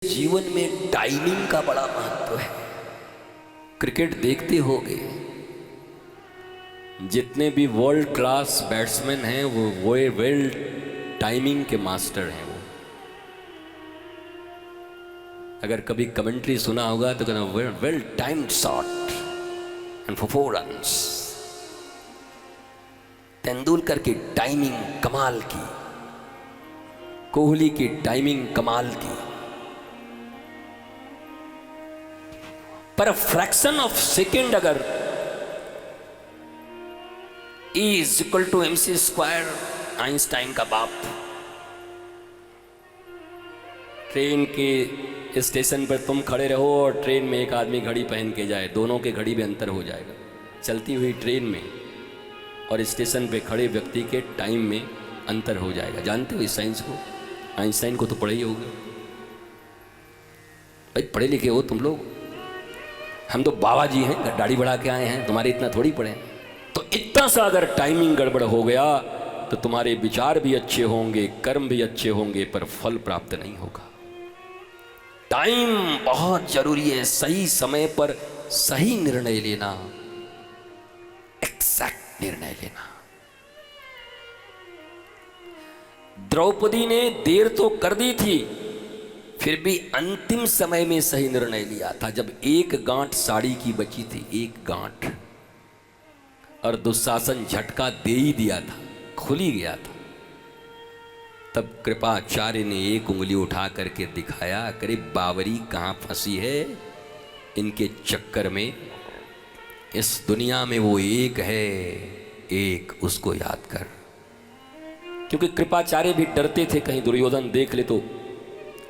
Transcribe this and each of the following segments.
जीवन में टाइमिंग का बड़ा महत्व है। क्रिकेट देखते होगे, जितने भी वर्ल्ड क्लास बैट्समैन हैं वो वर्ल्ड टाइमिंग के मास्टर हैं। वो अगर कभी कमेंट्री सुना होगा तो कहना well timed shot and for 4 runs. Tendulkar की टाइमिंग कमाल की, कोहली की टाइमिंग कमाल की, पर फ्रैक्शन ऑफ सेकेंड अगर E is equal to mc², Einstein का बाप, ट्रेन के स्टेशन पर तुम खड़े रहो और ट्रेन में एक आदमी घड़ी पहन के जाए, दोनों के घड़ी में अंतर हो जाएगा। चलती हुई ट्रेन में और स्टेशन पे खड़े व्यक्ति के टाइम में अंतर हो जाएगा। जानते हो इस साइंस को? आइंस्टाइन को तो पढ़े ही होगे भाई, पढ़े लिखे हो तुम लोग। हम तो बाबा जी हैं, दाढ़ी बढ़ा के आए हैं, तुम्हारे इतना थोड़ी पढ़े। तो इतना सा अगर टाइमिंग गड़बड़ हो गया तो तुम्हारे विचार भी अच्छे होंगे, कर्म भी अच्छे होंगे, पर फल प्राप्त नहीं होगा। टाइम बहुत जरूरी है। सही समय पर सही निर्णय लेना, एक्जैक्ट निर्णय लेना। द्रौपदी ने देर तो कर दी थी, फिर भी अंतिम समय में सही निर्णय लिया था। जब एक गांठ साड़ी की बची थी, एक गांठ, और दुशासन झटका दे ही दिया था, खुल ही गया था, तब कृपाचार्य ने एक उंगली उठा करके दिखाया, करे बावरी कहाँ फंसी है इनके चक्कर में। इस दुनिया में वो एक है, एक, उसको याद कर। क्योंकि कृपाचार्य भी डरते थे कहीं दुर्योधन देख ले तो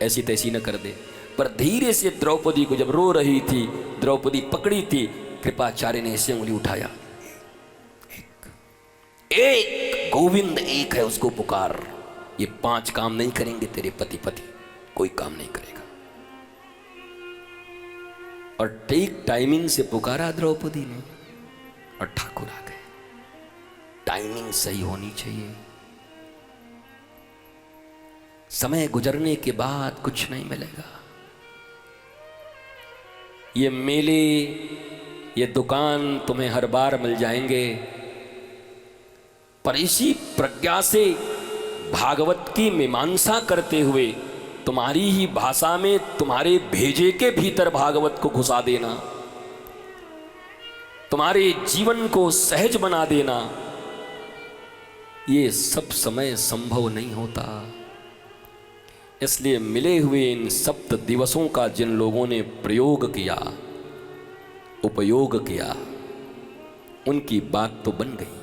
ऐसी तैसी न कर दे। पर धीरे से द्रौपदी को, जब रो रही थी, द्रौपदी पकड़ी थी, कृपाचार्य ने ऐसे उंगली उठाया, एक गोविंद एक है, उसको पुकार। ये 5 काम नहीं करेंगे तेरे पति, कोई काम नहीं करेगा। और ठीक टाइमिंग से पुकारा द्रौपदी ने और ठाकुर आ गए। टाइमिंग सही होनी चाहिए। समय गुजरने के बाद कुछ नहीं मिलेगा। ये मेले, ये दुकान तुम्हें हर बार मिल जाएंगे, पर इसी प्रज्ञा से भागवत की मीमांसा करते हुए तुम्हारी ही भाषा में तुम्हारे भेजे के भीतर भागवत को घुसा देना, तुम्हारे जीवन को सहज बना देना, ये सब समय संभव नहीं होता। इसलिए मिले हुए इन 7 दिवसों का जिन लोगों ने प्रयोग किया, उपयोग किया, उनकी बात तो बन गई।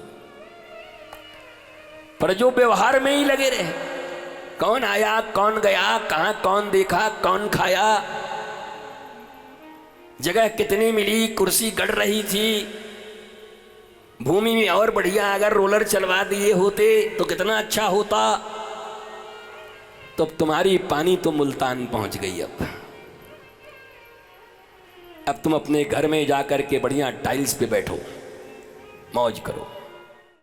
पर जो व्यवहार में ही लगे रहे, कौन आया, कौन गया, कहां कौन देखा, कौन खाया, जगह कितनी मिली, कुर्सी गड़ रही थी, भूमि में और बढ़िया अगर रोलर चलवा दिए होते तो कितना अच्छा होता। तो अब तुम्हारी पानी तो मुल्तान पहुंच गई। अब तुम अपने घर में जाकर के बढ़िया टाइल्स पे बैठो, मौज करो।